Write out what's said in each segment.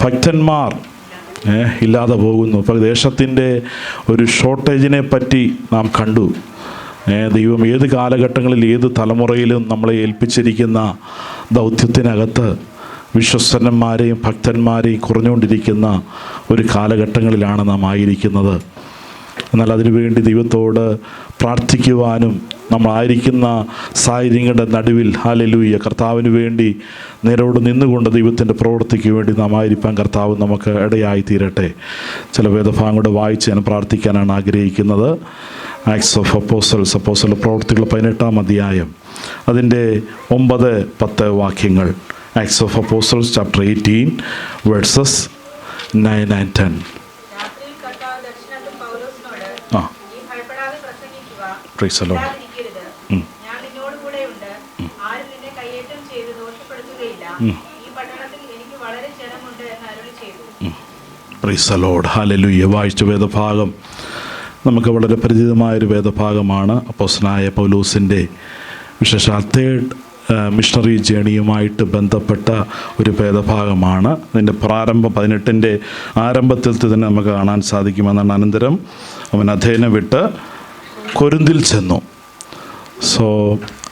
ഭക്തന്മാർ ഇല്ലാതെ പോകുന്നു. ഇപ്പോൾ ദേശത്തിൻ്റെ ഒരു ഷോർട്ടേജിനെ പറ്റി നാം കണ്ടു. ദൈവം ഏത് കാലഘട്ടങ്ങളിൽ ഏത് തലമുറയിലും നമ്മളെ ഏൽപ്പിച്ചിരിക്കുന്ന ദൗത്യത്തിനകത്ത് വിശ്വസ്തന്മാരെയും ഭക്തന്മാരെയും കുറഞ്ഞുകൊണ്ടിരിക്കുന്ന ഒരു കാലഘട്ടങ്ങളിലാണ് നാം ആയിരിക്കുന്നത്. എന്നാൽ അതിനുവേണ്ടി ദൈവത്തോട് പ്രാർത്ഥിക്കുവാനും നമ്മളായിരിക്കുന്ന സാഹചര്യങ്ങളുടെ നടുവിൽ ഹല്ലേലൂയ കർത്താവിന് വേണ്ടി നേരോട് നിന്നുകൊണ്ട് ദൈവത്തിൻ്റെ പ്രവൃത്തിക്ക് വേണ്ടി നാം ആയിരിക്കാൻ കർത്താവ് നമുക്ക് ഇടയായി തീരട്ടെ. ചില വേദഭാഗങ്ങളുടെ വായിച്ച് ഞാൻ പ്രാർത്ഥിക്കാനാണ് ആഗ്രഹിക്കുന്നത്. ആക്ട്സ് ഓഫ് അപ്പോസ്റ്റൽസ്, അപ്പോസ്റ്റൽ പ്രവൃത്തികൾ 18-ാം അധ്യായം അതിൻ്റെ 9-10 വാക്യങ്ങൾ. Acts of apostles chapter 18 versus 9 and 10. Praise the Lord. Praise the Lord. Hallelujah. വായിച്ച വേദഭാഗം നമുക്ക് വളരെ പരിചിതമായൊരു വേദഭാഗമാണ്. അപ്പോസ്തലനായ പൗലോസിൻ്റെ വിശേഷാൽ തേർഡ് മിഷണറി ജേണിയുമായിട്ട് ബന്ധപ്പെട്ട ഒരു വേദഭാഗമാണ്. അതിൻ്റെ പ്രാരംഭം 18-ൻ്റെ ആരംഭത്തിൽ തന്നെ നമുക്ക് കാണാൻ സാധിക്കുമെന്നാണ്. അനന്തരം അവൻ അഥേന വിട്ട് കൊരിന്തിൽ ചെന്നു.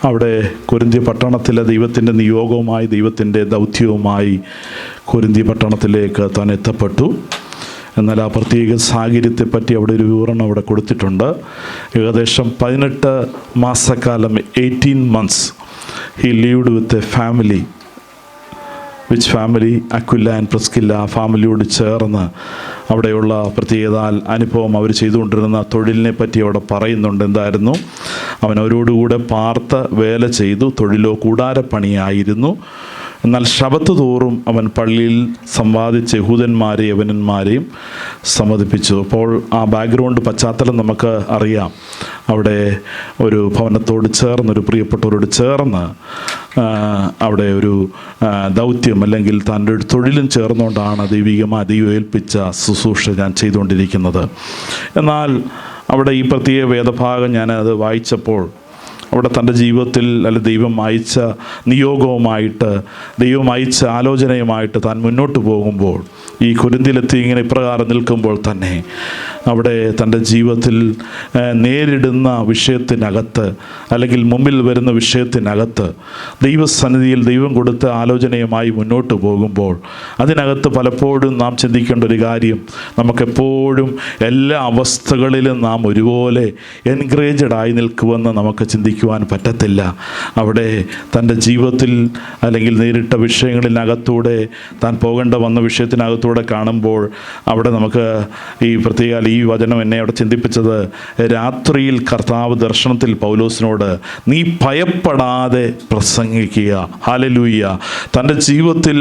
അവിടെ കൊരിന്ത്യ പട്ടണത്തിലെ ദൈവത്തിൻ്റെ നിയോഗവുമായി ദൈവത്തിൻ്റെ ദൗത്യവുമായി കൊരിന്ത്യ പട്ടണത്തിലേക്ക് താൻ എത്തപ്പെട്ടു. എന്നാൽ ആ പ്രത്യേക സാഹചര്യത്തെപ്പറ്റി അവിടെ ഒരു വിവരണം അവിടെ കൊടുത്തിട്ടുണ്ട്. ഏകദേശം 18 മാസക്കാലം 18 months he lived with a family. Which family? Aquila and Priscilla. ആ ഫാമിലിയോട് ചേർന്ന് അവിടെയുള്ള പ്രത്യേകത അനുഭവം അവർ ചെയ്തുകൊണ്ടിരുന്ന തൊഴിലിനെ പറ്റി അവിടെ പറയുന്നുണ്ട്. എന്തായിരുന്നു? അവൻ അവരോടുകൂടെ പാർത്ത് വേല ചെയ്തു. തൊഴിലോ കൂടാരപ്പണിയായിരുന്നു. എന്നാൽ ശബത്ത് തോറും അവൻ പള്ളിയിൽ സമ്പാദിച്ച യഹൂദന്മാരെയും യവനന്മാരെയും സമ്മതിപ്പിച്ചു. അപ്പോൾ ആ ബാക്ക്ഗ്രൗണ്ട് പശ്ചാത്തലം നമുക്ക് അറിയാം. അവിടെ ഒരു ഭവനത്തോട് ചേർന്ന്, ഒരു പ്രിയപ്പെട്ടവരോട് ചേർന്ന് അവിടെ ഒരു ദൗത്യം അല്ലെങ്കിൽ തൻ്റെ ഒരു തൊഴിലും ചേർന്നുകൊണ്ടാണ് ദൈവികമായി ദൈവം ഏൽപ്പിച്ച ശുശ്രൂഷ ഞാൻ ചെയ്തുകൊണ്ടിരിക്കുന്നത്. എന്നാൽ അവിടെ ഈ പ്രത്യേക വേദഭാഗം ഞാനത് വായിച്ചപ്പോൾ അവിടെ തൻ്റെ ജീവിതത്തിൽ ദൈവം അയച്ച നിയോഗവുമായിട്ട് ദൈവം അയച്ച ആലോചനയുമായിട്ട് താൻ മുന്നോട്ട് പോകുമ്പോൾ ഈ കൊരിന്തിലെത്തി ഇങ്ങനെ ഇപ്രകാരം നിൽക്കുമ്പോൾ തന്നെ അവിടെ തൻ്റെ ജീവിതത്തിൽ നേരിടുന്ന വിഷയത്തിനകത്ത് അല്ലെങ്കിൽ മുമ്പിൽ വരുന്ന വിഷയത്തിനകത്ത് ദൈവസന്നിധിയിൽ ദൈവം കൊടുത്ത ആലോചനയുമായി മുന്നോട്ട് പോകുമ്പോൾ അതിനകത്ത് പലപ്പോഴും നാം ചിന്തിക്കേണ്ട ഒരു കാര്യം, നമുക്കെപ്പോഴും എല്ലാ അവസ്ഥകളിലും നാം ഒരുപോലെ എൻകറേജഡ് ആയി നിൽക്കുമെന്ന് നമുക്ക് ചിന്തിക്കുവാൻ പറ്റത്തില്ല. അവിടെ തൻ്റെ ജീവിതത്തിൽ അല്ലെങ്കിൽ നേരിട്ട വിഷയങ്ങളിനകത്തൂടെ താൻ പോകേണ്ട വന്ന വിഷയത്തിനകത്തൂടെ കാണുമ്പോൾ അവിടെ നമുക്ക് ഈ പ്രത്യേക ഈ വചനം എന്നെ അവിടെ ചിന്തിപ്പിച്ചത്, രാത്രിയിൽ കർത്താവ് ദർശനത്തിൽ പൗലോസിനോട് നീ ഭയപ്പെടാതെ പ്രസംഗിക്കുക. ഹല്ലേലൂയ. തൻ്റെ ജീവിതത്തിൽ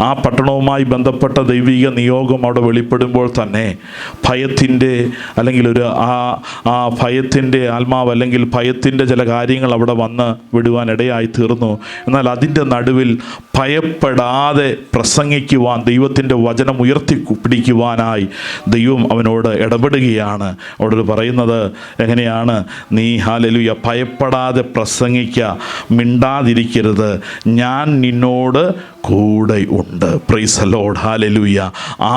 ആ പട്ടണവുമായി ബന്ധപ്പെട്ട ദൈവിക നിയോഗം അവിടെ വെളിപ്പെടുമ്പോൾ തന്നെ ഭയത്തിൻ്റെ അല്ലെങ്കിൽ ഒരു ആ ഭയത്തിൻ്റെ ആത്മാവ് അല്ലെങ്കിൽ ഭയത്തിൻ്റെ ചില കാര്യങ്ങൾ അവിടെ വന്ന് വിടുവാൻ ഇടയായി തീർന്നു. എന്നാൽ അതിൻ്റെ നടുവിൽ ഭയപ്പെടാതെ പ്രസംഗിക്കുവാൻ, ദൈവത്തിൻ്റെ വചനം ഉയർത്തി പിടിക്കുവാനായി ദൈവം അവനോട് ഇടപെടുകയാണ്. അവിടെ പറയുന്നത് എങ്ങനെയാണ്? നീ ഹല്ലേലൂയ ഭയപ്പെടാതെ പ്രസംഗിക്കുക, മിണ്ടാതിരിക്കരുത്, ഞാൻ നിന്നോട് കൂടെ ഉണ്ട്. Price the Lord. ഹല്ലേലൂയ.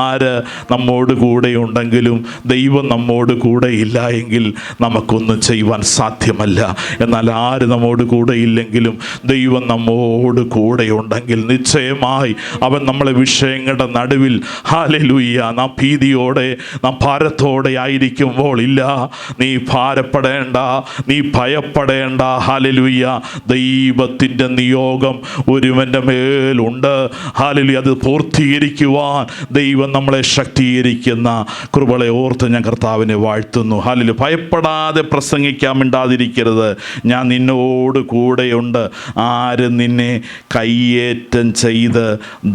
ആര് നമ്മോട് കൂടെ ഉണ്ടെങ്കിലും ദൈവം നമ്മോട് കൂടെ ഇല്ല എങ്കിൽ നമുക്കൊന്നും ചെയ്യുവാൻ സാധ്യമല്ല. എന്നാൽ ആര് നമ്മോട് കൂടെ ഇല്ലെങ്കിലും ദൈവം നമ്മോട് കൂടെ ഉണ്ടെങ്കിൽ നിശ്ചയമായി അവൻ നമ്മളെ വിഷയങ്ങളുടെ നടുവിൽ ഹല്ലേലൂയ നാം ഭീതിയോടെ നാം ഭാരത്തോടെ ആയിരിക്കുമ്പോൾ, ഇല്ല നീ ഭാരപ്പെടേണ്ട, നീ ഭയപ്പെടേണ്ട. ഹല്ലേലൂയ. ദൈവത്തിൻ്റെ നിയോഗം ഒരുവൻ്റെ മേലുണ്ട്. ഹല്ലേലൂയ. അത് പൂർത്തീകരിക്കുവാൻ ദൈവം നമ്മളെ ശക്തീകരിക്കുന്ന കൃപകളെ ഓർത്ത് ഞാൻ കർത്താവിനെ വാഴ്ത്തുന്നു. ഹല്ലേലൂയ. ഭയപ്പെടാതെ പ്രസംഗിക്കാൻ, മിണ്ടാതിരിക്കരുത്, ഞാൻ നിന്നോട് കൂടെയുണ്ട്. ആരും നിന്നെ കയ്യേറ്റം ചെയ്ത്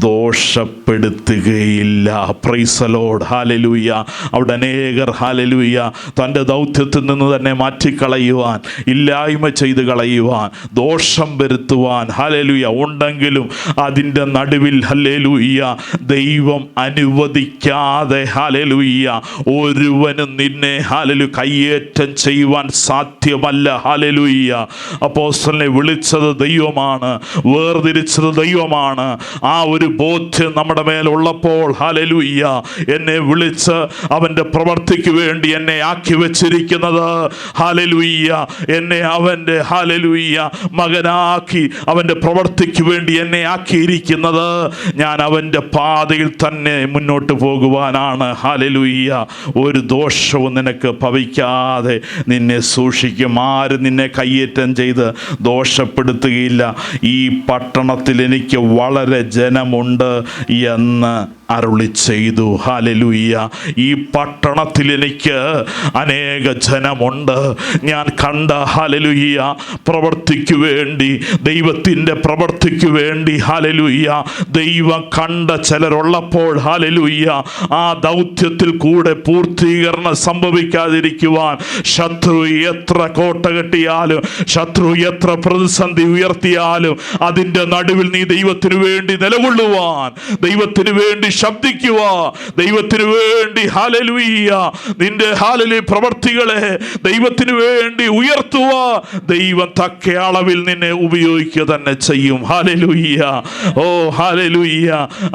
ദോഷപ്പെടുത്തുകയില്ല. Praise the Lord. ഹല്ലേലൂയ. അവിടെ അനേകർ ഹല്ലേലൂയ തൻ്റെ ദൗത്യത്തിൽ നിന്ന് തന്നെ മാറ്റിക്കളയുവാൻ, ഇല്ലായ്മ ചെയ്ത് കളയുവാൻ, ദോഷം വരുത്തുവാൻ ഹല്ലേലൂയ ഉണ്ടെങ്കിലും അതിന് അതിൻ്റെ നടുവിൽ ഹല്ലേലൂയ ദൈവം അനുവദിക്കാതെ ഹല്ലേലൂയ ഒരുവനും നിന്നെ ഹല്ലേലൂയ കയ്യേറ്റം ചെയ്യുവാൻ സാധ്യമല്ല. ഹല്ലേലൂയ. അപ്പോസ്തലനെ വിളിച്ചത് ദൈവമാണ്, വേർതിരിച്ചത് ദൈവമാണ്. ആ ഒരു ബോധ്യം നമ്മുടെ മേലുള്ളപ്പോൾ ഹല്ലേലൂയ എന്നെ വിളിച്ച് അവൻ്റെ പ്രവൃത്തിക്ക് വേണ്ടി എന്നെ ആക്കി വെച്ചിരിക്കുന്നത്, ഹല്ലേലൂയ എന്നെ അവൻ്റെ ഹല്ലേലൂയ മകനാക്കി അവൻ്റെ പ്രവൃത്തിക്ക് വേണ്ടി എന്നെ ആക്കിയിരിക്കുന്നത് ഞാൻ അവൻ്റെ പാതയിൽ തന്നെ മുന്നോട്ട് പോകുവാനാണ്. ഹല്ലേലൂയ. ഒരു ദോഷവും നിനക്ക് ഭവിക്കാതെ നിന്നെ സൂക്ഷിക്കും. ആരും നിന്നെ കയ്യേറ്റം ചെയ്ത് ദോഷപ്പെടുത്തുകയില്ല. ഈ പട്ടണത്തിൽ എനിക്ക് വളരെ ജനമുണ്ട് എന്ന് അരുളി ചെയ്തു. ഹല്ലേലൂയ. ഈ പട്ടണത്തിൽ എനിക്ക് അനേക ജനമുണ്ട്. ഞാൻ കണ്ട ഹല്ലേലൂയ പ്രവൃത്തിക്ക് വേണ്ടി, ദൈവത്തിൻ്റെ പ്രവൃത്തിക്ക് വേണ്ടി ഹല്ലേലൂയ ദൈവം കണ്ട ചിലരുള്ളപ്പോൾ ഹല്ലേലൂയ ആ ദൗത്യത്തിൽ കൂടെ പൂർത്തീകരണം സംഭവിക്കാതിരിക്കുവാൻ ശത്രു എത്ര കോട്ട കെട്ടിയാലും, ശത്രു എത്ര പ്രതിസന്ധി ഉയർത്തിയാലും അതിൻ്റെ നടുവിൽ നീ ദൈവത്തിന് വേണ്ടി നിലകൊള്ളുവാൻ, ദൈവത്തിന് വേണ്ടി ശബ്ദിക്കുക, ദൈവത്തിന് വേണ്ടി ഹല്ലേലൂയ നിന്റെ ഹല്ലേലൂയ പ്രവൃത്തികളെ ദൈവത്തിന് വേണ്ടി ഉയർത്തുക. ദൈവം തക്ക അളവിൽ നിന്നെ ഉപയോഗിക്കുക തന്നെ ചെയ്യും. ഹല്ലേലൂയ. ഓ ഹല്ലേലൂയ.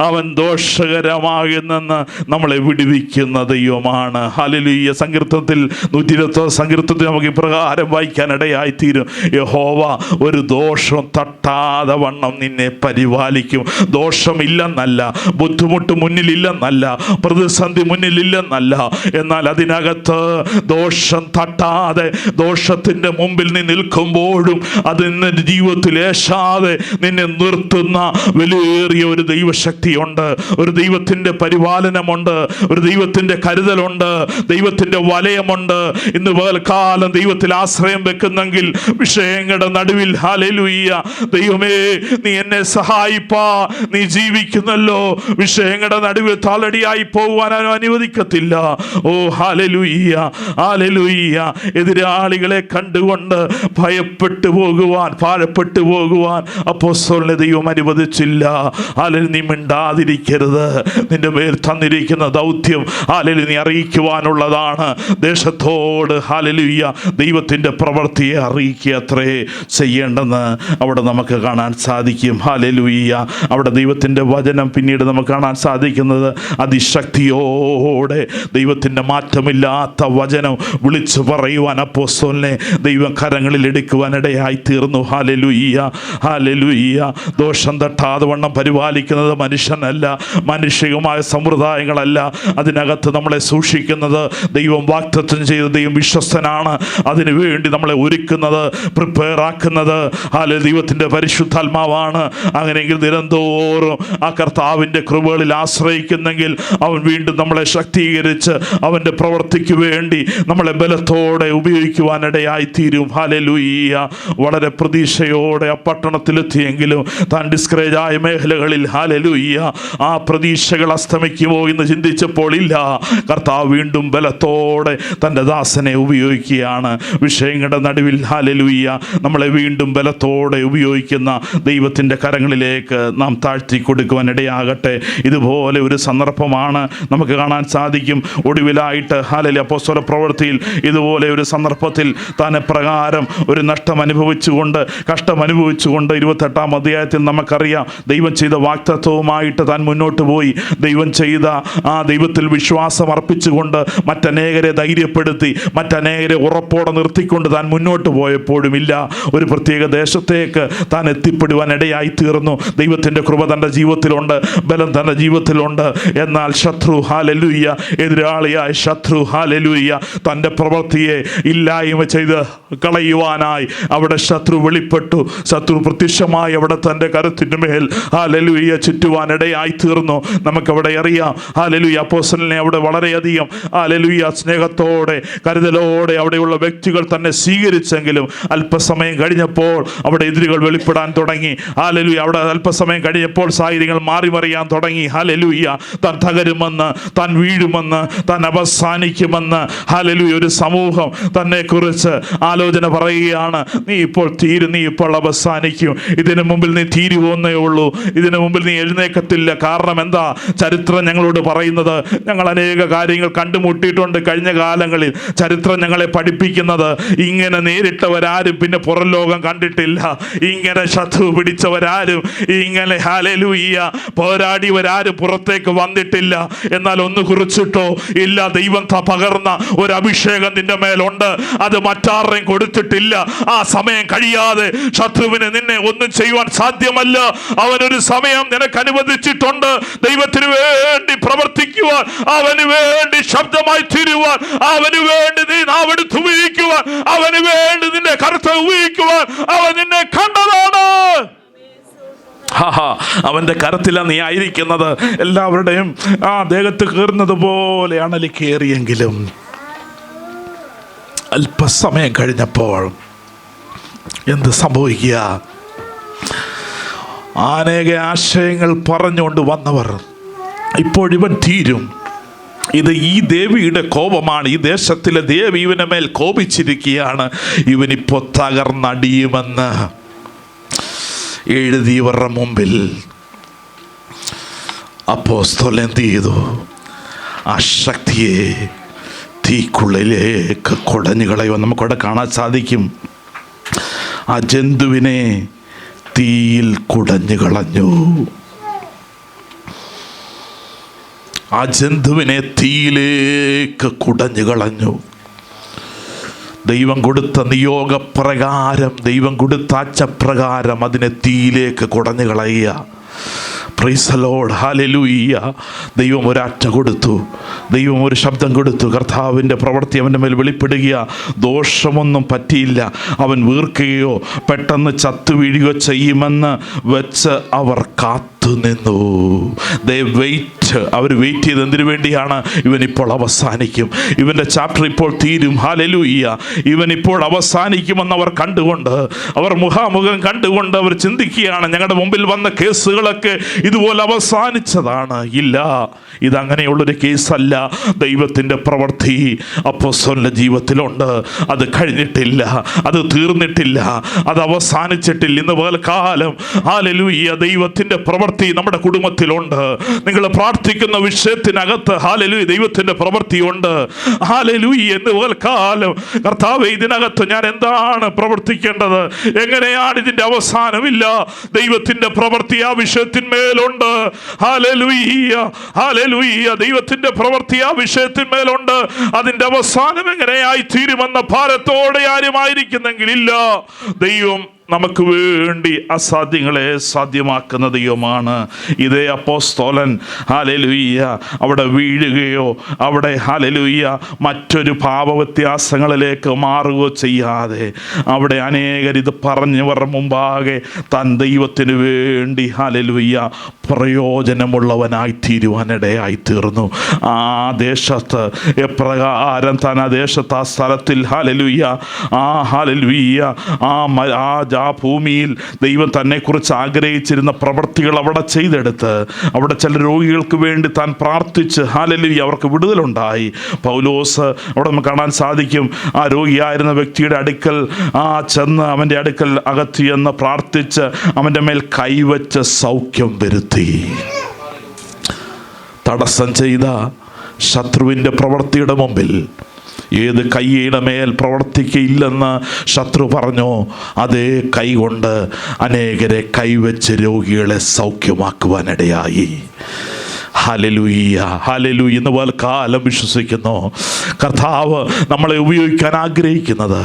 അവൻ ദോഷകരമാകുന്നെന്ന് നമ്മളെ വിടുവിക്കുന്ന ദൈവമാണ്. ഹല്ലേലൂയ. സങ്കീർത്തനത്തിൽ 120 സങ്കീർത്തനത്തിൽ നമുക്ക് ഇപ്രകാരം വായിക്കാനിടയായിത്തീരും. യഹോവ ഒരു ദോഷം തട്ടാതെ വണ്ണം നിന്നെ പരിപാലിക്കും. ദോഷമില്ലെന്നല്ല, ബുദ്ധിമുട്ട് മുന്നിലില്ലെന്നല്ല, പ്രതിസന്ധി മുന്നിലില്ലെന്നല്ല, എന്നാൽ അതിനകത്ത് ദോഷം തട്ടാതെ ദോഷത്തിൻ്റെ മുമ്പിൽ നീ നിൽക്കുമ്പോഴും അതിന് ജീവിതത്തിൽ ഏശാതെ നിന്നെ നിർത്തുന്ന വിലയേറിയ ഒരു ദൈവശക്തിയുണ്ട്, ഒരു ദൈവത്തിൻ്റെ പരിപാലനമുണ്ട്, ഒരു ദൈവത്തിൻ്റെ കരുതലുണ്ട്, ദൈവത്തിൻ്റെ വലയമുണ്ട്. ഇന്ന് പകൽക്കാലം ദൈവത്തിൽ ആശ്രയം വെക്കുന്നെങ്കിൽ വിഷയങ്ങളുടെ നടുവിൽ ഹല്ലേലൂയ ദൈവമേ നീ എന്നെ സഹായിപ്പാ, നീ ജീവിക്കുന്നല്ലോ, വിഷയങ്ങളുടെ നടുവിൽ താളടിയായി പോകുവാൻ അനുവദിക്കത്തില്ല. ഓ ഹല്ലേലൂയ, ഹല്ലേലൂയ. എതിരാളികളെ കണ്ടുകൊണ്ട് ഭയപ്പെട്ടു പോകുവാൻ, ഭാരപ്പെട്ടു പോകുവാൻ അപ്പോസ്തലനെ ദൈവം അനുവദിച്ചില്ല. ഹല്ലേലൂയ. നീ മിണ്ടാതിരിക്കരുത്. നിന്റെ മേൽ തന്നിരിക്കുന്ന ദൗത്യം ഹല്ലേലൂയ നീ അറിയിക്കുവാനുള്ളതാണ്. ദേശത്തോട് ഹല്ലേലൂയ ദൈവത്തിൻ്റെ പ്രവൃത്തിയെ അറിയിക്കുക അത്രേ ചെയ്യേണ്ടെന്ന് അവിടെ നമുക്ക് കാണാൻ സാധിക്കും. ഹല്ലേലൂയ. അവിടെ ദൈവത്തിൻ്റെ വചനം പിന്നീട് നമുക്ക് കാണാൻ സാധിക്കുന്നത് അതിശക്തിയോടെ ദൈവത്തിൻ്റെ മാറ്റമില്ലാത്ത വചനം വിളിച്ചു പറയുവാൻ അപ്പോസ്തലനെ ദൈവം കരങ്ങളിൽ എടുക്കുവാനിടയായി തീർന്നു. Hallelujah, hallelujah. ദോഷം തട്ടാതെ വണ്ണം പരിപാലിക്കുന്നത് മനുഷ്യനല്ല, മാനുഷികമായ സമ്പ്രദായങ്ങളല്ല. അതിനകത്ത് നമ്മളെ സൂക്ഷിക്കുന്നത് ദൈവം വാഗ്ദത്തം ചെയ്ത ദൈവം വിശ്വസ്തനാണ്. അതിനു വേണ്ടി നമ്മളെ ഒരുക്കുന്നത്, പ്രിപ്പയർ ആക്കുന്നത് ദൈവത്തിൻ്റെ പരിശുദ്ധാത്മാവാണ്. അങ്ങനെയെങ്കിൽ ദിനംതോറും ആ കർത്താവിൻ്റെ കൃപകളിൽ ആശ്രയിക്കുന്നെങ്കിൽ അവൻ വീണ്ടും നമ്മളെ ശക്തീകരിച്ച് അവൻ്റെ പ്രവൃത്തിക്ക് വേണ്ടി നമ്മളെ ബലത്തോടെ ഉപയോഗിക്കുവാനിടയായി തീരും. ഹല്ലേലൂയ. വളരെ പ്രതീക്ഷയോടെ ആ പട്ടണത്തിലെത്തിയെങ്കിലും താൻ ഡിസ്കറേജായ മേഖലകളിൽ ഹല്ലേലൂയ ആ പ്രതീക്ഷകൾ അസ്തമിക്കുമോ എന്ന് ചിന്തിച്ചപ്പോൾ ഇല്ല, കർത്താവ് വീണ്ടും ബലത്തോടെ തൻ്റെ ദാസനെ ഉപയോഗിക്കുകയാണ്. വിഷയങ്ങളുടെ നടുവിൽ ഹല്ലേലൂയ നമ്മളെ വീണ്ടും ബലത്തോടെ ഉപയോഗിക്കുന്ന ദൈവത്തിൻ്റെ കരങ്ങളിലേക്ക് നാം താഴ്ത്തി കൊടുക്കുവാനിടയാകട്ടെ. ഇതുപോലെ ഒരു സന്ദർഭമാണ് നമുക്ക് കാണാൻ സാധിക്കും. ഒടുവിലായിട്ട് ഹല്ലേലൂയ അപ്പോസ്തല പ്രവൃത്തിയിൽ ഇതുപോലെ ഒരു സന്ദർഭത്തിൽ താൻ പ്രകാരം ഒരു നഷ്ടം അനുഭവിച്ചുകൊണ്ട്, കഷ്ടം അനുഭവിച്ചുകൊണ്ട് 28-ാം അധ്യായത്തിൽ നമുക്കറിയാം ദൈവം ചെയ്ത വാഗ്ദത്തവുമായിട്ട് താൻ മുന്നോട്ട് പോയി. ദൈവം ചെയ്ത ആ ദൈവത്തിൽ വിശ്വാസം അർപ്പിച്ചുകൊണ്ട് മറ്റനേകരെ ധൈര്യപ്പെടുത്തി, മറ്റനേകരെ ഉറപ്പോടെ നിർത്തിക്കൊണ്ട് താൻ മുന്നോട്ട് പോയപ്പോഴുമില്ല, ഒരു പ്രത്യേക ദേശത്തേക്ക് താൻ എത്തിപ്പെടുവാൻ ഇടയായി തീർന്നു. ദൈവത്തിൻ്റെ കൃപ തൻ്റെ ജീവിതത്തിലുണ്ട്, ബലം തൻ്റെ ജീവിതത്തിലുണ്ട്. എന്നാൽ ശത്രു ഹല്ലേലൂയ, എതിരാളിയായ ശത്രു ഹല്ലേലൂയ തൻ്റെ പ്രവൃത്തിയെ ഇല്ലായ്മ ചെയ്ത് കളയുവാനായി അവിടെ ശത്രു വെളിപ്പെട്ടു. ശത്രു പ്രത്യക്ഷമായി അവിടെ തൻ്റെ കരത്തിൻ്റെ മേൽ ഹല്ലേലൂയ ചുറ്റുവാനിടയായി തീർന്നു. നമുക്കവിടെ അറിയാം ഹല്ലേലൂയ അപ്പോസ്തലനെ അവിടെ വളരെയധികം ഹല്ലേലൂയ സ്നേഹത്തോടെ കരുതലോടെ അവിടെയുള്ള വ്യക്തികൾ തന്നെ സ്വീകരിച്ചെങ്കിലും അല്പസമയം കഴിഞ്ഞപ്പോൾ അവിടെ എതിരുകൾ വെളിപ്പെടാൻ തുടങ്ങി. ഹല്ലേലൂയ. അവിടെ അല്പസമയം കഴിഞ്ഞപ്പോൾ സാഹചര്യങ്ങൾ മാറി മറിയാൻ തുടങ്ങി. ഹല്ലേലൂയ താൻ തകരുമെന്ന്, താൻ വീഴുമെന്ന്, താൻ അവസാനിക്കുമെന്ന് ഹല്ലേലൂയ ഒരു സമൂഹം തന്നെ കുറിച്ച് ആലോചന പറയുകയാണ്. നീ ഇപ്പോൾ തീരും, നീ ഇപ്പോൾ അവസാനിക്കും, ഇതിനു മുമ്പിൽ നീ തീരുവോന്നേ ഉള്ളൂ, ഇതിനു മുമ്പിൽ നീ എഴുന്നേക്കത്തില്ല. കാരണം എന്താ? ചരിത്രം ഞങ്ങളോട് പറയുന്നത്. ഞങ്ങൾ അനേക കാര്യങ്ങൾ കണ്ടുമുട്ടിയിട്ടുണ്ട് കഴിഞ്ഞ കാലങ്ങളിൽ. ചരിത്രം ഞങ്ങളെ പഠിപ്പിക്കുന്നത് ഇങ്ങനെ നേരിട്ടവരാരും പിന്നെ പുറം ലോകം കണ്ടിട്ടില്ല, ഇങ്ങനെ ശത്രു പിടിച്ചവരാരും, ഇങ്ങനെ ഹല്ലേലൂയ പോരാടിയവരാരും പുറത്തേക്ക് വന്നിട്ടില്ല. എന്നാൽ ഒന്ന് കുറിച്ചിട്ടോ ഇല്ല, ദൈവം പകർന്ന ഒരു അഭിഷേകം നിന്റെ മേലുണ്ട്, അത് മറ്റാരെയും കൊടുത്തിട്ടില്ല. ആ സമയം കഴിയാതെ ശത്രുവിന് നിന്നെ ഒന്നും ചെയ്യുവാൻ സാധ്യമല്ല. അവനൊരു സമയം നിനക്ക് അനുവദിച്ചിട്ടുണ്ട്. ദൈവത്തിന് വേണ്ടി പ്രവർത്തിക്കുവാൻ, അവന് വേണ്ടി ശബ്ദമായി തീരുവാൻ, അവന് വേണ്ടി നീ നാവെടുത്ത് ഉപയോഗിക്കുവാൻ, അവന് വേണ്ടി നിന്റെ കറുത്ത ഉപയോഗിക്കുവാൻ അവൻ നിന്നെ കണ്ടതാണ്. അവന്റെ കരത്തിലാണ് നീ ആയിരിക്കുന്നത്. എല്ലാവരുടെയും ദേഹത്ത് കയറുന്നത് പോലെ അണലി കയറിയെങ്കിലും അല്പസമയം കഴിഞ്ഞപ്പോൾ എന്ത് സംഭവിക്കുക? അനേക ആശയങ്ങൾ പറഞ്ഞുകൊണ്ട് വന്നവർ ഇപ്പോഴിവൻ തീരും, ഇത് ഈ ദേവിയുടെ കോപമാണ്, ഈ ദേശത്തിലെ ദേവി ഇവന് മേൽ കോപിച്ചിരിക്കുകയാണ്, ഇവനിപ്പോ തകർന്നടിയുമെന്ന് എഴുതിയവരുടെ മുമ്പിൽ അപ്പോസ്തലൻ എന്ത് ചെയ്തു? ആ ശക്തിയെ തീക്കുള്ളിലേക്ക് കുടഞ്ഞു കളയുവാൻ നമുക്കവിടെ കാണാൻ സാധിക്കും. ആ ജന്തുവിനെ തീയിൽ കുടഞ്ഞു കളഞ്ഞു. ആ ജന്തുവിനെ തീയിലേക്ക് കുടഞ്ഞു കളഞ്ഞു. ദൈവം കൊടുത്ത നിയോഗപ്രകാരം, ദൈവം കൊടുത്ത ആജ്ഞപ്രകാരം അതിനെ തീയിലേക്ക് കുടഞ്ഞു കളയുക. Price the Lord, hallelujah. ദൈവം ഒരാജ്ഞ കൊടുത്തു, ദൈവം ഒരു ശബ്ദം കൊടുത്തു, കർത്താവിൻ്റെ പ്രവൃത്തി അവൻ്റെ മേൽ വെളിപ്പെടുക. ദോഷമൊന്നും പറ്റിയില്ല. അവൻ വീർക്കുകയോ പെട്ടെന്ന് ചത്തു വീഴുകയോ ചെയ്യുമെന്ന് വെച്ച് അവർ നിന്നു. അവർ വെയിറ്റ് ചെയ്ത് എന്തിനു വേണ്ടിയാണ്? ഇവൻ ഇപ്പോൾ അവസാനിക്കും, ഇവൻ്റെ ചാപ്റ്റർ ഇപ്പോൾ തീരും. ഹല്ലേലൂയ. ഇവൻ ഇപ്പോൾ അവസാനിക്കുമെന്ന് അവർ കണ്ടുകൊണ്ട്, അവർ മുഖാമുഖം കണ്ടുകൊണ്ട് അവർ ചിന്തിക്കുകയാണ്, ഞങ്ങളുടെ മുമ്പിൽ വന്ന കേസുകളൊക്കെ ഇതുപോലെ അവസാനിച്ചതാണ്. ഇല്ല, ഇതങ്ങനെയുള്ളൊരു കേസല്ല. ദൈവത്തിൻ്റെ പ്രവൃത്തി അപ്പോസ്തലന്റെ ജീവിതത്തിലുണ്ട്. അത് കഴിഞ്ഞിട്ടില്ല, അത് തീർന്നിട്ടില്ല, അത് അവസാനിച്ചിട്ടില്ല. ഇന്ന് പകൽക്കാലം ഹല്ലേലൂയ ദൈവത്തിൻ്റെ പ്രവൃത്തി നമ്മുടെ കുടുംബത്തിലുണ്ട്. നിങ്ങൾ പ്രാർത്ഥിക്കുന്ന വിഷയത്തിനകത്ത് ഹല്ലേലൂയ ദൈവത്തിന്റെ പ്രവൃത്തിയുണ്ട്. ഹല്ലേലൂയ. എന്ന് പകൽക്കാലം കർത്താവേ, ഇതിനകത്ത് ഞാൻ എന്താണ് പ്രവർത്തിക്കേണ്ടത്? എങ്ങനെയാണ് ഇതിന്റെ അവസാനമില്ല? ദൈവത്തിന്റെ പ്രവൃത്തി ആ വിഷയത്തിന്മേലുണ്ട്. Hallelujah, hallelujah. ദൈവത്തിന്റെ പ്രവൃത്തി ആ വിഷയത്തിന്മേലുണ്ട്. അതിന്റെ അവസാനം എങ്ങനെയായി തീരുമെന്ന ഭാരത്തോടെ ആരുമായിരിക്കുന്നെങ്കിൽ ഇല്ല. ദൈവം നമുക്ക് വേണ്ടി അസാധ്യങ്ങളെ സാധ്യമാക്കുന്ന ദൈവമാണ്. ഇതേ അപ്പോസ്തലൻ ഹല്ലേലൂയ അവിടെ വീഴുകയോ അവിടെ ഹല്ലേലൂയ മറ്റൊരു പാപവ്യത്യാസങ്ങളിലേക്ക് മാറുകയോ ചെയ്യാതെ അവിടെ അനേകർ ഇത് പറഞ്ഞവർ മുമ്പാകെ താൻ ദൈവത്തിന് വേണ്ടി ഹല്ലേലൂയ പ്രയോജനമുള്ളവനായി തീരുവാനിടയായി തീർന്നു. ആ ദേശത്ത് എപ്രകാരം താൻ ആ ദേശത്ത് ആ സ്ഥലത്തിൽ ഹല്ലേലൂയ ആ ഭൂമിയിൽ ദൈവം തന്നെക്കുറിച്ച് ആഗ്രഹിച്ചിരുന്ന പ്രവൃത്തികൾ അവിടെ ചെയ്തെടുത്ത് അവിടെ ചില രോഗികൾക്ക് വേണ്ടി താൻ പ്രാർത്ഥിച്ച് ഹല്ലേലൂയ അവർക്ക് വിടുതലുണ്ടായി. പൗലോസ് അവിടെ നമുക്ക് കാണാൻ സാധിക്കും, ആ രോഗിയായിരുന്ന വ്യക്തിയുടെ അടുക്കൽ ചെന്ന് അവൻ്റെ അടുക്കൽ അകത്ത് ചെന്ന് പ്രാർത്ഥിച്ച് അവൻ്റെ മേൽ കൈവച്ച് സൗഖ്യം വരുത്തി. തടസ്സം ചെയ്ത ശത്രുവിൻ്റെ പ്രവൃത്തിയുടെ മുമ്പിൽ ഏത് കൈയുടെ മേൽ പ്രവർത്തിക്കയില്ലെന്ന് ശത്രു പറഞ്ഞു, അതേ കൈ കൊണ്ട് അനേകരെ കൈവച്ച് രോഗികളെ സൗഖ്യമാക്കുവാനിടയായി. Hallelujah, hallelujah. ഇന്ന് പകൽക്കാലം വിശ്വസിക്കുന്നു കർത്താവ് നമ്മളെ ഉപയോഗിക്കാൻ ആഗ്രഹിക്കുന്നത്.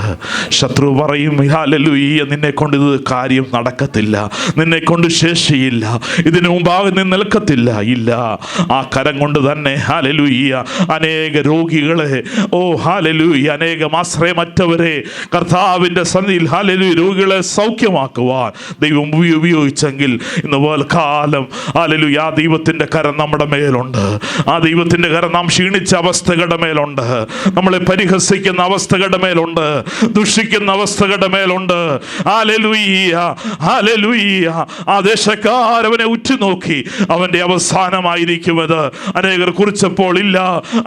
ശത്രു പറയും, ഹല്ലേലൂയ നിന്നെ കൊണ്ട് ഇത് കാര്യം നടക്കത്തില്ല, നിന്നെ കൊണ്ട് ശേഷിയില്ല, ഇതിനു മുമ്പാകെ നീ നിൽക്കത്തില്ല. ഇല്ല, ആ കരം കൊണ്ട് തന്നെ ഹല്ലേലൂയ അനേക രോഗികളെ ഹല്ലേലൂയ അനേകം ആശ്രയമറ്റവരെ കർത്താവിൻ്റെ സന്നിധിയിൽ ഹല്ലേലൂയ രോഗികളെ സൗഖ്യമാക്കുവാൻ ദൈവം ഉപയോഗിച്ചെങ്കിൽ ഇന്ന് പകൽക്കാലം ഹല്ലേലൂയ ആ ദൈവത്തിൻ്റെ കരം നമ്മുടെ നമ്മുടെ മേലുണ്ട്. ആ ദൈവത്തിൻ്റെ കരം നാം ക്ഷീണിച്ച അവസ്ഥകളുടെ മേലുണ്ട്, നമ്മളെ പരിഹസിക്കുന്ന അവസ്ഥകളുടെ മേലുണ്ട്, ദുഷിക്കുന്ന അവസ്ഥകളുടെ മേലുണ്ട്. Hallelujah, hallelujah. ആ ദേശക്കാരവനെ ഉറ്റുനോക്കി അവൻ്റെ അവസാനമായിരിക്കുമത് അനേകർ കുറിച്ചപ്പോൾ ഇല്ല.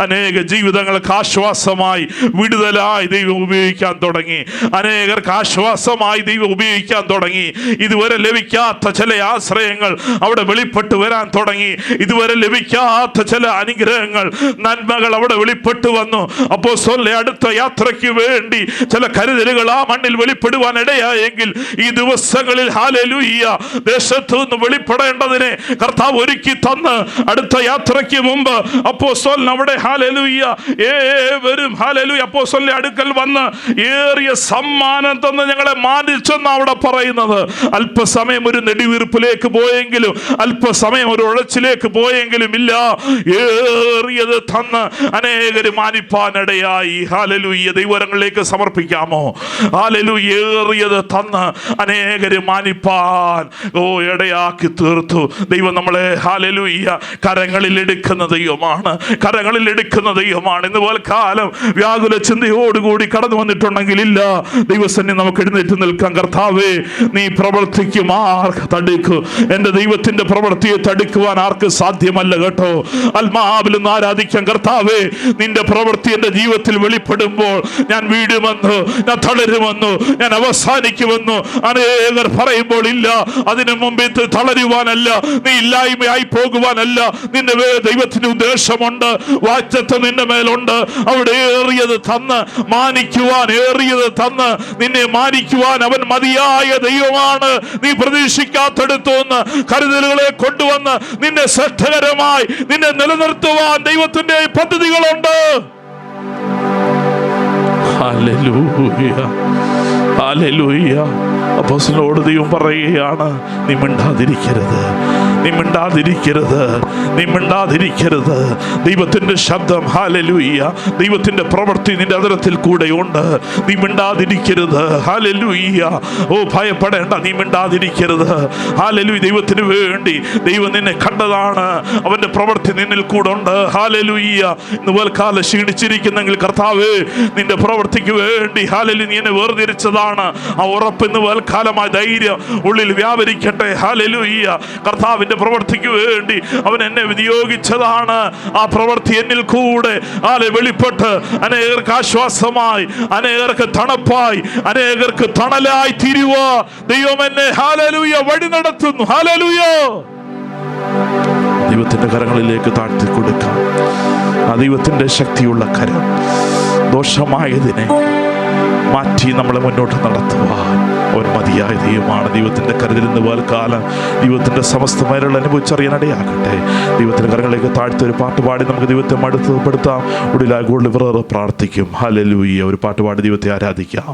അനേക ജീവിതങ്ങൾക്ക് ആശ്വാസമായി, വിടുതലായി ദൈവം ഉപയോഗിക്കാൻ തുടങ്ങി. അനേകർക്ക് ആശ്വാസമായി ദൈവം ഉപയോഗിക്കാൻ തുടങ്ങി. ഇതുവരെ ലഭിക്കാത്ത ചില ആശ്രയങ്ങൾ അവിടെ വെളിപ്പെട്ട് വരാൻ തുടങ്ങി. ഇതുവരെ ലഭിക്കാത്ത ചില അനുഗ്രഹങ്ങൾ, നന്മകൾ അവിടെ വെളിപ്പെട്ട് വന്നു. അപ്പോസ്തലന്റെ അടുത്ത യാത്രയ്ക്ക് വേണ്ടി ചില കരുതലുകൾ ആ മണ്ണിൽ വെളിപ്പെടുവാൻ ഇടയായെങ്കിൽ ഈ ദിവസങ്ങളിൽ ഹല്ലേലൂയ ദേശത്തു നിന്ന് വെളിപ്പെടേണ്ടതിനെ കർത്താവ് ഒരുക്കി തന്ന് അടുത്ത യാത്രയ്ക്ക് മുമ്പ് അപ്പോസ്തലൻ അവിടെ ഹല്ലേലൂയ ഏവരും ഹല്ലേലൂയ അപ്പോസ്തലന്റെ അടുക്കൽ വന്ന് ഏറിയ സമ്മാനം തന്ന് ഞങ്ങളെ മാനിച്ചെന്ന് അവിടെ പറയുന്നത്. അല്പസമയം ഒരു നെടുവീർപ്പിലേക്ക് പോയെങ്കിലും, അല്പസമയം ഒരു ഉഴച്ചിലേക്ക് പോയെങ്കിലും ഇല്ല, ഏറിയത് തന്ന് അനേകര് മാനിപ്പാനിടയായി. ഹല്ലേലൂയ. ദൈവങ്ങളിലേക്ക് സമർപ്പിക്കാമോ? ഹല്ലേലൂയ. ഏറിയത് തന്ന് അനേകര് മാനിപ്പാൻ ഇടയാക്കി തീർത്തു ദൈവം നമ്മളെ. ഹല്ലേലൂയ. കരങ്ങളിൽ എടുക്കുന്ന ദൈവമാണ്, കരങ്ങളിൽ എടുക്കുന്ന ദൈവമാണ്. ഇന്നുപോലെ കാലം വ്യാകുല ചിന്തയോടുകൂടി കടന്നു വന്നിട്ടുണ്ടെങ്കിൽ ഇല്ല, ദൈവസന്നിധി നമുക്ക് എഴുന്നേറ്റ് നിൽക്കാം. കർത്താവേ, നീ പ്രവർത്തിക്കും, ആർക്ക് തടുക്കും? എൻ്റെ ദൈവത്തിന്റെ പ്രവൃത്തിയെ തടുക്കുവാൻ ആർക്ക് സാധ്യമല്ല കേട്ടോ. ആത്മാവിൽ നിന്ന് ആരാധിക്കാം. കർത്താവേ, നിന്റെ പ്രവൃത്തി എൻ്റെ ജീവിതത്തിൽ വെളിപ്പെടുമ്പോൾ ഞാൻ വീഴുമെന്നു, ഞാൻ തളരുമെന്നു, ഞാൻ അവസാനിക്കുമെന്നു അനേകർ പറയുമ്പോൾ ഇല്ല, അതിനു മുമ്പേ തളരുവാനല്ല, നീ ഇല്ലായ്മയായി പോകുവാനല്ല. നിന്റെ ദൈവത്തിന് ഉദ്ദേശമുണ്ട്, വാഗ്ദത്തം നിന്റെ മേലുണ്ട്. അവിടെ ഏറിയത് തന്ന് മാനിക്കുവാൻ, ഏറിയത് തന്ന് നിന്നെ മാനിക്കുവാൻ അവൻ മതിയായ ദൈവമാണ്. നീ പ്രതീക്ഷിക്കാത്തടുത്തുനിന്ന് കരുതലുകളെ കൊണ്ടുവന്ന് നിന്നെ ശ്രദ്ധകരമായി നിന്നെ നിലനിർത്തുവാൻ ദൈവത്തിന്റെ പദ്ധതികളുണ്ട്. Hallelujah, hallelujah. അപ്പോസ്തലനോട് ദൈവം പറയുകയാണ്, നീ മിണ്ടാതിരിക്കരുത്, നീ മിണ്ടാതിരിക്കരുത്, നീ മിണ്ടാതിരിക്കരുത്. ദൈവത്തിന്റെ ശബ്ദം, ഹല്ലേലൂയ, ദൈവത്തിന്റെ പ്രവൃത്തി നിന്റെ അതിരത്തിൽ കൂടെയുണ്ട്. നീ മിണ്ടാതിരിക്കരുത്. ഹല്ലേലൂയ. ഓ, ഭയപ്പെടേണ്ട, നീ മിണ്ടാതിരിക്കരുത്. ഹല്ലേലൂയ. ദൈവത്തിന് വേണ്ടി ദൈവം നിന്നെ കണ്ടതാണ്, അവന്റെ പ്രവൃത്തി നിന്നിൽ കൂടെ ഉണ്ട്. ഹല്ലേലൂയ. ഇന്ന് വൽക്കാലം ക്ഷീണിച്ചിരിക്കുന്നെങ്കിൽ കർത്താവേ, നിന്റെ പ്രവൃത്തിക്ക് വേണ്ടി ഹല്ലേലൂയ നീ എന്നെ വേർതിരിച്ചതാണ്. ആ ഉറപ്പ് ഇന്ന് വൽക്കാലമായ ധൈര്യം ഉള്ളിൽ വ്യാപരിക്കട്ടെ. ഹല്ലേലൂയ. കർത്താവിന്റെ പ്രവൃത്തിക്ക് വേണ്ടി അവൻ എന്നെ വിനിയോഗിച്ചതാണ്. ആ പ്രവൃത്തി എന്നിൽ കൂടെ വെളിപ്പെട്ട് അനേകർക്ക് ആശ്വാസമായി, അനേകർക്ക് തണുപ്പായി, അനേകർക്ക് തണലായി തീരുവ ദൈവം എന്നെ ഹല്ലേലൂയ വഴി നടത്തുന്നു. ഹല്ലേലൂയ. ദൈവത്തിന്റെ കരങ്ങളിലേക്ക് താഴ്ത്തി കൊടുക്കാം. ആ ദൈവത്തിന്റെ ശക്തിയുള്ള കരം ദോഷമായതിനെ മാറ്റി നമ്മളെ മുന്നോട്ട് നടത്തുവാൻ അവൻ മതിയായ ദൈവമാണ്. ദൈവത്തിന്റെ കരുതൽ ഇന്ന് കാലം ദൈവത്തിന്റെ സമസ്ത മേലുള്ള അനുഭവിച്ചറിയാനിടയാകട്ടെ. ദൈവത്തിന്റെ കരങ്ങളിലേക്ക് താഴ്ത്തി ഒരു പാട്ട് പാടി നമുക്ക് ദൈവത്തെ മടുത്തപ്പെടുത്താം. ഉള്ളിലായി കൂടുതൽ പ്രാർത്ഥിക്കും. ഹല്ലേലൂയ. ഒരു പാട്ട് പാടി ദൈവത്തെ ആരാധിക്കാം.